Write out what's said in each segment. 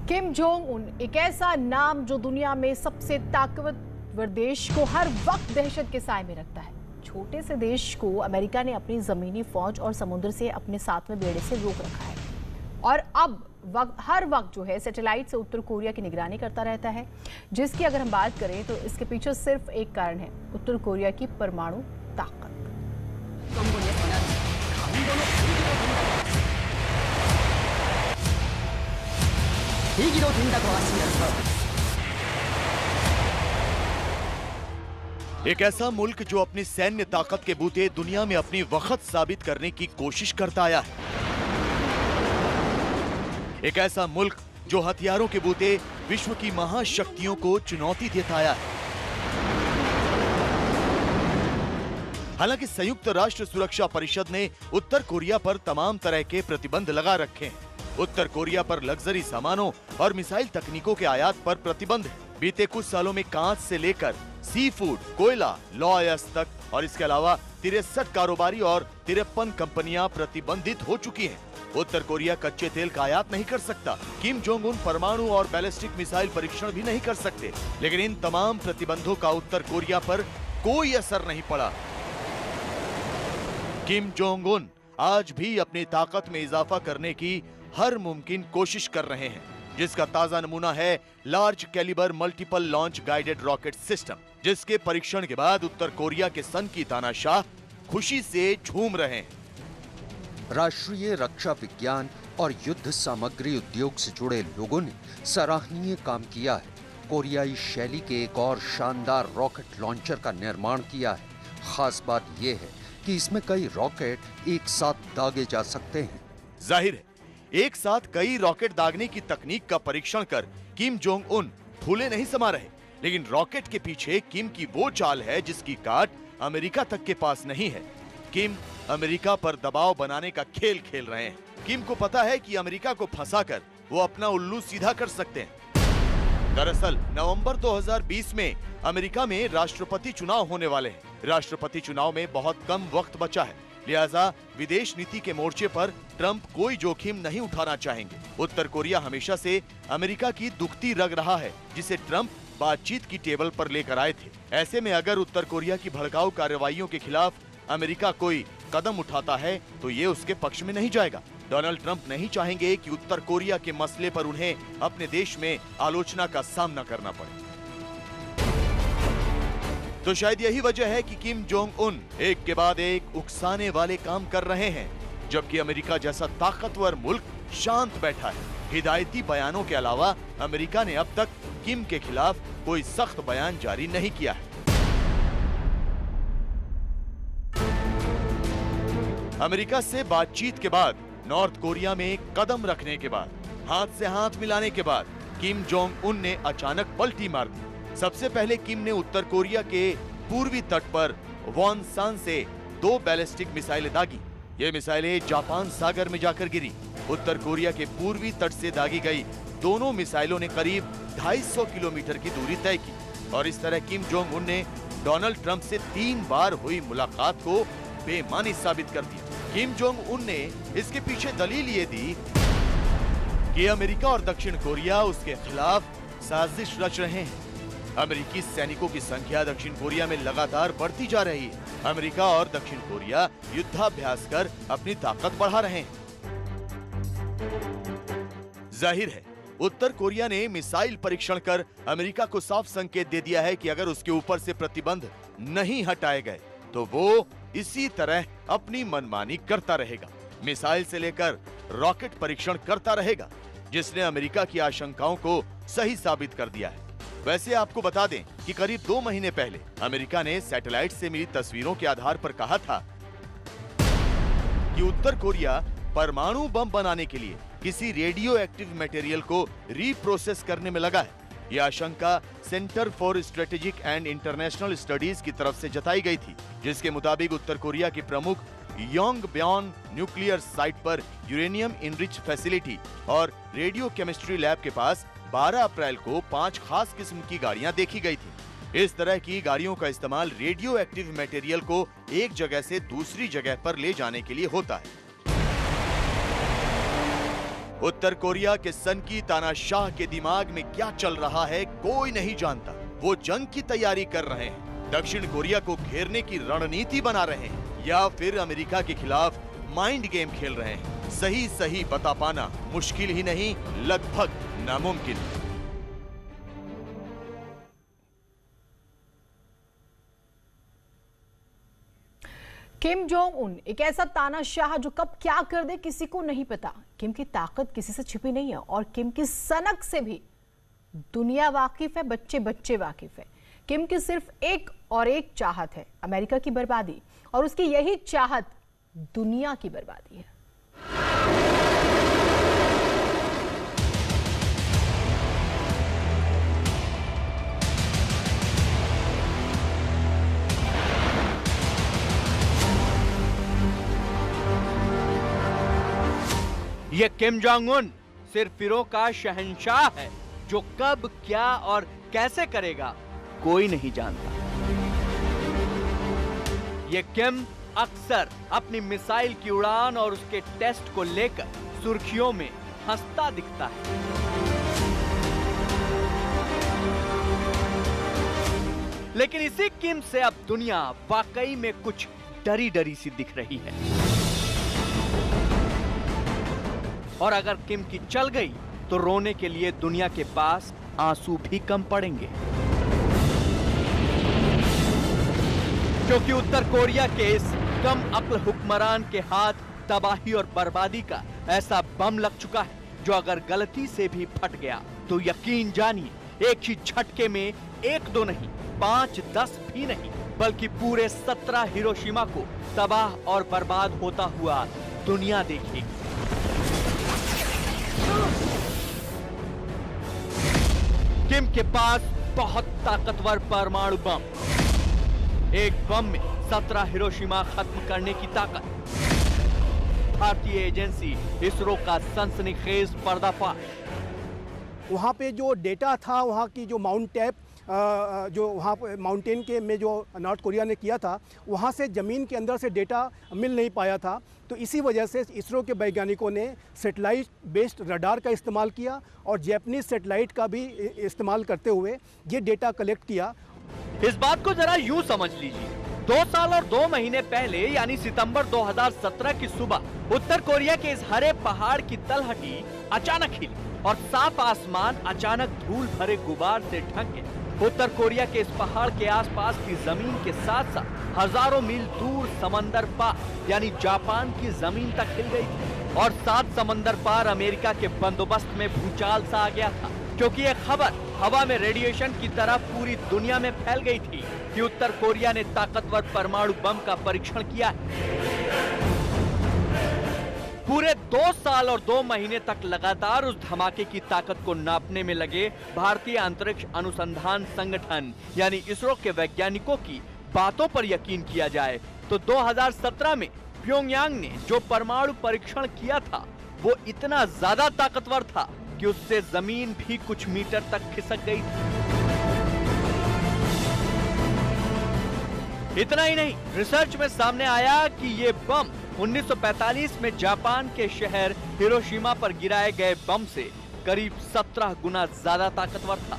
Kim Jong Un एक ऐसा नाम जो दुनिया में सबसे ताकतवर देश को हर वक्त दहशत के साए में रखता है। छोटे से देश को अमेरिका ने अपनी जमीनी फौज और समुद्र से अपने साथ में बेड़े से रोक रखा है और अब हर वक्त जो है सैटेलाइट से उत्तर कोरिया की निगरानी करता रहता है, जिसकी अगर हम बात करें तो इसके पीछे सिर्फ एक कारण है, उत्तर कोरिया की परमाणु ताकत। एक ऐसा मुल्क जो अपनी सैन्य ताकत के बूते दुनिया में अपनी वक़्त साबित करने की कोशिश करता आया है। एक ऐसा मुल्क जो हथियारों के बूते विश्व की महाशक्तियों को चुनौती देता आया है। हालांकि संयुक्त राष्ट्र सुरक्षा परिषद ने उत्तर कोरिया पर तमाम तरह के प्रतिबंध लगा रखे हैं। उत्तर कोरिया पर लग्जरी सामानों और मिसाइल तकनीकों के आयात पर प्रतिबंध है। बीते कुछ सालों में कांच से लेकर सी फूड, कोयला, लॉयर्स तक और इसके अलावा 63 कारोबारी और 53 कंपनियां प्रतिबंधित हो चुकी हैं। उत्तर कोरिया कच्चे तेल का आयात नहीं कर सकता। किम जोंग उन परमाणु और बैलिस्टिक मिसाइल परीक्षण भी नहीं कर सकते। लेकिन इन तमाम प्रतिबंधों का उत्तर कोरिया पर कोई असर नहीं पड़ा। किम जोंग उन आज भी अपनी ताकत में इजाफा करने की हर मुमकिन कोशिश कर रहे हैं, जिसका ताजा नमूना है large calibre multiple launch guided rocket system, जिसके परीक्षण के बाद उत्तर कोरिया के सन की तानाशाह खुशी से झूम रहे हैं। राष्ट्रीय रक्षा विज्ञान और युद्ध सामग्री उद्योग से जुड़े लोगों ने सराहनीय काम किया है। कोरियाई शैली के एक और शानदार रॉकेट लॉन्चर का निर्माण किया है। खास बात यह है कि इसमें कई रॉकेट एक साथ दागे जा सकते हैं। जाहिर है, एक साथ कई रॉकेट दागने की तकनीक का परीक्षण कर किम जोंग उन फूले नहीं समा रहे, लेकिन रॉकेट के पीछे किम की वो चाल है जिसकी काट अमेरिका तक के पास नहीं है। किम अमेरिका पर दबाव बनाने का खेल खेल रहे हैं। किम को पता है कि अमेरिका को फंसाकर वो अपना उल्लू सीधा कर सकते हैं। दरअसल नवंबर 2020 में अमेरिका में राष्ट्रपति चुनाव होने वाले हैं। राष्ट्रपति चुनाव में बहुत कम वक्त बचा है, लिहाजा विदेश नीति के मोर्चे पर ट्रंप कोई जोखिम नहीं उठाना चाहेंगे। उत्तर कोरिया हमेशा से अमेरिका की दुखती रग रहा है, जिसे ट्रंप बातचीत की टेबल पर लेकर आए थे। ऐसे में अगर उत्तर कोरिया की भड़काऊ कार्रवाइयों के खिलाफ अमेरिका कोई कदम उठाता है तो ये उसके पक्ष में नहीं जाएगा। डोनाल्ड ट्रंप नहीं चाहेंगे कि उत्तर कोरिया के मसले पर उन्हें अपने देश में आलोचना का सामना करना पड़े। तो शायद यही वजह है कि किम जोंग उन एक के बाद एक उकसाने वाले काम कर रहे हैं, जबकि अमेरिका जैसा ताकतवर मुल्क शांत बैठा है। हिदायती बयानों के अलावा अमेरिका ने अब तक किम के खिलाफ कोई सख्त बयान जारी नहीं किया है। अमेरिका से बातचीत के बाद, नॉर्थ कोरिया में कदम रखने के बाद, हाथ से हाथ मिलाने के बाद किम जोंग उन ने अचानक पलटी मार दी। सबसे पहले किम ने उत्तर कोरिया के पूर्वी तट पर वॉनसान से 2 बैलिस्टिक मिसाइलें दागी। ये मिसाइलें जापान सागर में जाकर गिरी। उत्तर कोरिया के पूर्वी तट से दागी गई दोनों मिसाइलों ने करीब 250 किलोमीटर की दूरी तय की और इस तरह किम जोंग उन ने डोनाल्ड ट्रंप से 3 बार हुई मुलाकात को बेमानी साबित कर दिया। किम जोंग उन ने इसके पीछे दलील ये दी कि अमेरिका और दक्षिण कोरिया उसके खिलाफ साजिश रच रहे हैं। अमेरिकी सैनिकों की संख्या दक्षिण कोरिया में लगातार बढ़ती जा रही है। अमेरिका और दक्षिण कोरिया युद्धाभ्यास कर अपनी ताकत बढ़ा रहे हैं। जाहिर है, उत्तर कोरिया ने मिसाइल परीक्षण कर अमेरिका को साफ संकेत दे दिया है कि अगर उसके ऊपर से प्रतिबंध नहीं हटाए गए तो वो इसी तरह अपनी मनमानी करता रहेगा। मिसाइल से लेकर रॉकेट परीक्षण करता रहेगा, जिसने अमेरिका की आशंकाओं को सही साबित कर दिया है। वैसे आपको बता दें कि करीब 2 महीने पहले अमेरिका ने सैटेलाइट से मिली तस्वीरों के आधार पर कहा था कि उत्तर कोरिया परमाणु बम बनाने के लिए किसी रेडियो एक्टिव मटेरियल को रीप्रोसेस करने में लगा है। यह आशंका centre for strategic and international studies की तरफ से जताई गई थी, जिसके मुताबिक उत्तर कोरिया के प्रमुख योंगब्योन न्यूक्लियर साइट पर यूरेनियम इनरिच फैसिलिटी और रेडियो केमिस्ट्री लैब के पास 12 अप्रैल को 5 खास किस्म की गाड़ियां देखी गई थी। इस तरह की गाड़ियों का इस्तेमाल रेडियो एक्टिव मटेरियल को एक जगह से दूसरी जगह पर ले जाने के लिए होता है। उत्तर कोरिया के सनकी तानाशाह के दिमाग में क्या चल रहा है कोई नहीं जानता। वो जंग की तैयारी कर रहे हैं, दक्षिण कोरिया को घेरने की रणनीति बना रहे हैं, या फिर अमेरिका के खिलाफ माइंड गेम खेल रहे हैं। सही सही बता पाना मुश्किल ही नहीं, लगभग नामुमकिन। किम जोंग उन एक ऐसा तानाशाह जो कब क्या कर दे किसी को नहीं पता। किम की ताकत किसी से छिपी नहीं है और किम की सनक से भी दुनिया वाकिफ है, बच्चे बच्चे वाकिफ है। किम की सिर्फ एक और एक चाहत है, अमेरिका की बर्बादी, और उसकी यही चाहत दुनिया की बर्बादी है। ये किम जोंग उन सिर्फ फिरों का शहंशाह है जो कब क्या और कैसे करेगा कोई नहीं जानता। ये किम अक्सर अपनी मिसाइल की उड़ान और उसके टेस्ट को लेकर सुर्खियों में हंसता दिखता है। लेकिन इसी किम से अब दुनिया वाकई में कुछ डरी डरी सी दिख रही है। और अगर किम की चल गई तो रोने के लिए दुनिया के पास आंसू भी कम पड़ेंगे, क्योंकि उत्तर कोरिया के इस कम अक्ल हुक्मरान के हाथ तबाही और बर्बादी का ऐसा बम लग चुका है जो अगर गलती से भी फट गया तो यकीन जानिए एक ही झटके में 1-2 नहीं 5-10 भी नहीं बल्कि पूरे 17 हिरोशिमा को तबाह और बर्बाद होता हुआ दुनिया देखेगी। किम के पास बहुत ताकतवर परमाणु बम, एक बम में 17 हिरोशिमा खत्म करने की ताकत। भारतीय एजेंसी इसरो का सनसनीखेज पर्दाफाश। वहाँ पे जो डेटा था, वहाँ की जो माउंट टैप जो वहाँ माउंटेन के में जो नॉर्थ कोरिया ने किया था, वहाँ से ज़मीन के अंदर से डेटा मिल नहीं पाया था। तो इसी वजह से इसरो के वैज्ञानिकों ने सैटेलाइट बेस्ड रडार का इस्तेमाल किया और जैपनीज सैटेलाइट का भी इस्तेमाल करते हुए ये डेटा कलेक्ट किया। इस बात को जरा यूं समझ लीजिए, 2 साल और 2 महीने पहले यानी सितंबर 2017 की सुबह उत्तर कोरिया के इस हरे पहाड़ की तलहटी अचानक हिली और साफ आसमान अचानक धूल भरे गुबार से ढक गया। उत्तर कोरिया के इस पहाड़ के आसपास की जमीन के साथ साथ हजारों मील दूर समंदर पार यानी जापान की जमीन तक हिल गई थी और 7 समंदर पार अमेरिका के बंदोबस्त में भूचाल सा आ गया था, क्योंकि यह खबर हवा में रेडिएशन की तरह पूरी दुनिया में फैल गई थी कि उत्तर कोरिया ने ताकतवर परमाणु बम का परीक्षण किया है। पूरे 2 साल और 2 महीने तक लगातार उस धमाके की ताकत को नापने में लगे भारतीय अंतरिक्ष अनुसंधान संगठन यानी इसरो के वैज्ञानिकों की बातों पर यकीन किया जाए तो 2017 में प्योंगयांग ने जो परमाणु परीक्षण किया था वो इतना ज्यादा ताकतवर था कि उससे जमीन भी कुछ मीटर तक खिसक गई थी। इतना ही नहीं, रिसर्च में सामने आया कि ये बम 1945 में जापान के शहर हिरोशिमा पर गिराए गए बम से करीब 17 गुना ज्यादा ताकतवर था।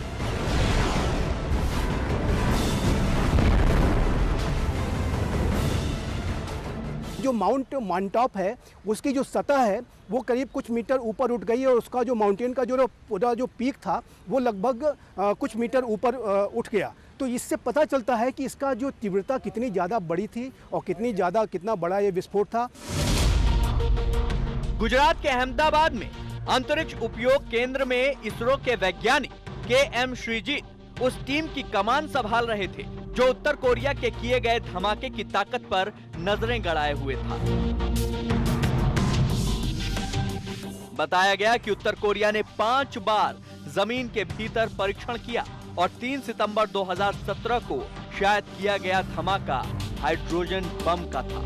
जो माउंट मानटॉप है उसकी जो सतह है वो करीब कुछ मीटर ऊपर उठ गई और उसका जो माउंटेन का जो पूरा जो पीक था वो लगभग कुछ मीटर ऊपर उठ गया। तो इससे पता चलता है कि इसका जो तीव्रता कितनी ज़्यादा बड़ी थी और कितना बड़ा ये विस्फोट था। गुजरात के अहमदाबाद में अंतरिक्ष उपयोग केंद्र में इसरो के वैज्ञानिक के.एम. श्रीजीत उस टीम की कमान संभाल रहे थे जो उत्तर कोरिया के किए गए धमाके की ताकत पर नजरें गड़ाए हुए था। बताया गया कि उत्तर कोरिया ने 5 बार जमीन के भीतर परीक्षण किया और 3 सितंबर 2017 को शायद किया गया धमाका हाइड्रोजन बम का था।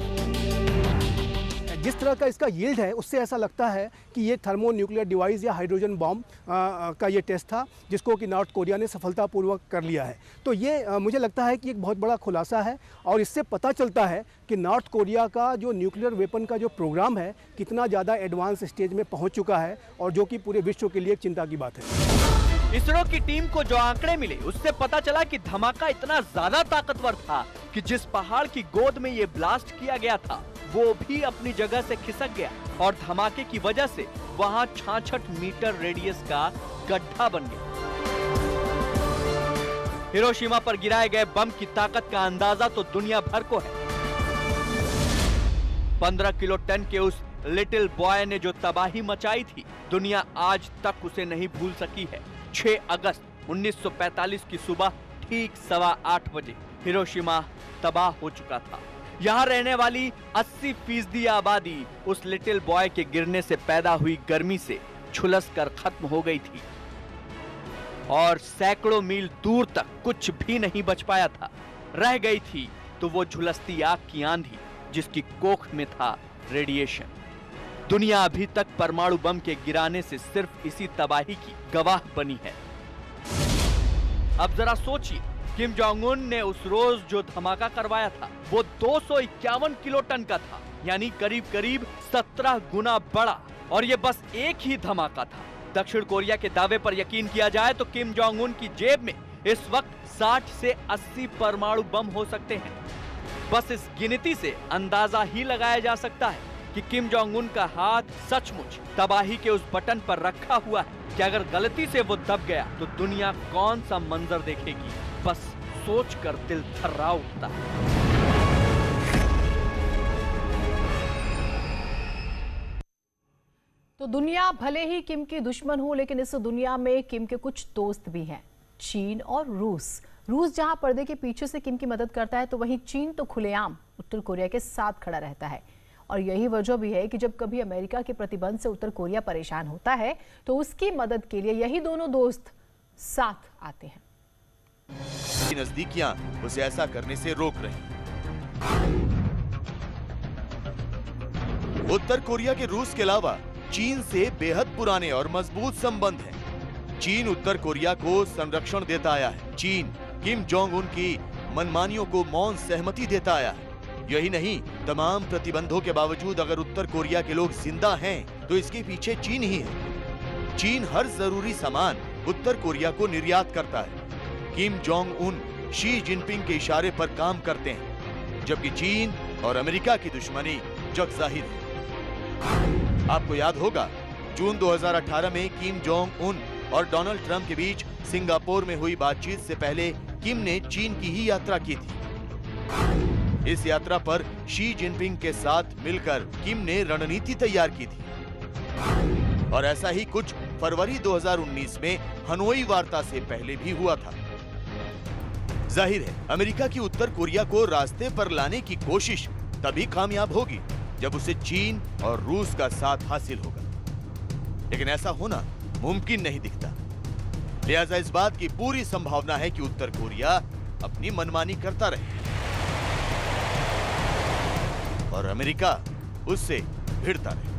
जिस तरह का इसका यील्ड है उससे ऐसा लगता है कि ये थर्मो न्यूक्लियर डिवाइस या हाइड्रोजन बॉम्ब का ये टेस्ट था जिसको कि नॉर्थ कोरिया ने सफलतापूर्वक कर लिया है। तो ये मुझे लगता है कि एक बहुत बड़ा खुलासा है और इससे पता चलता है कि नॉर्थ कोरिया का जो न्यूक्लियर वेपन का जो प्रोग्राम है कितना ज़्यादा एडवांस स्टेज में पहुंच चुका है और जो कि पूरे विश्व के लिए एक चिंता की बात है। इसरो की टीम को जो आंकड़े मिले उससे पता चला कि धमाका इतना ज्यादा ताकतवर था कि जिस पहाड़ की गोद में ये ब्लास्ट किया गया था वो भी अपनी जगह से खिसक गया और धमाके की वजह से वहां 66 मीटर रेडियस का गड्ढा बन गया। हिरोशिमा पर गिराए गए बम की ताकत का अंदाजा तो दुनिया भर को है। 15 किलो टन के उस लिटिल बॉय ने जो तबाही मचाई थी, दुनिया आज तक उसे नहीं भूल सकी है। 6 अगस्त 1945 की सुबह ठीक 8:15 बजे हिरोशिमा तबाह हो चुका था। यहाँ रहने वाली 80% आबादी उस लिटिल बॉय के गिरने से पैदा हुई गर्मी से झुलस कर खत्म हो गई थी और सैकड़ों मील दूर तक कुछ भी नहीं बच पाया था। रह गई थी तो वो झुलसती आग की आंधी जिसकी कोख में था रेडिएशन। दुनिया अभी तक परमाणु बम के गिराने से सिर्फ इसी तबाही की गवाह बनी है। अब जरा सोचिए, किम जोंग उन ने उस रोज जो धमाका करवाया था वो 251 किलो टन का था, यानी करीब करीब 17 गुना बड़ा, और ये बस एक ही धमाका था। दक्षिण कोरिया के दावे पर यकीन किया जाए तो किम जोंग उन की जेब में इस वक्त 60 से 80 परमाणु बम हो सकते हैं। बस इस गिनती से अंदाजा ही लगाया जा सकता है कि किम जोंग उन का हाथ सचमुच तबाही के उस बटन पर रखा हुआ है कि अगर गलती से वो दब गया तो दुनिया कौन सा मंजर देखेगी। बस सोचकर दिल थर्रा उठता है। तो दुनिया भले ही किम की दुश्मन हो, लेकिन इस दुनिया में किम के कुछ दोस्त भी हैं, चीन और रूस। रूस जहां पर्दे के पीछे से किम की मदद करता है तो वहीं चीन तो खुलेआम उत्तर कोरिया के साथ खड़ा रहता है। और यही वजह भी है कि जब कभी अमेरिका के प्रतिबंध से उत्तर कोरिया परेशान होता है तो उसकी मदद के लिए यही दोनों दोस्त साथ आते हैं। नजदीकियां उसे ऐसा करने से रोक रही। उत्तर कोरिया के रूस के अलावा चीन से बेहद पुराने और मजबूत संबंध हैं। चीन उत्तर कोरिया को संरक्षण देता आया है। चीन किम जोंग उन की मनमानियों को मौन सहमति देता आया है। यही नहीं, तमाम प्रतिबंधों के बावजूद अगर उत्तर कोरिया के लोग जिंदा हैं तो इसके पीछे चीन ही है। चीन हर जरूरी सामान उत्तर कोरिया को निर्यात करता है। Kim Jong Un Xi Jinping के इशारे पर काम करते हैं, जबकि चीन और अमेरिका की दुश्मनी जग जाहिर है। आपको याद होगा, जून 2018 में किम जोंग उन और डोनाल्ड ट्रंप के बीच सिंगापुर में हुई बातचीत से पहले किम ने चीन की ही यात्रा की थी। इस यात्रा पर शी जिनपिंग के साथ मिलकर किम ने रणनीति तैयार की थी और ऐसा ही कुछ फरवरी 2019 में हनोई वार्ता से पहले भी हुआ था। जाहिर है, अमेरिका की उत्तर कोरिया को रास्ते पर लाने की कोशिश तभी कामयाब होगी जब उसे चीन और रूस का साथ हासिल होगा, लेकिन ऐसा होना मुमकिन नहीं दिखता। लिहाजा इस बात की पूरी संभावना है कि उत्तर कोरिया अपनी मनमानी करता रहे और अमेरिका उससे भिड़ता रहे।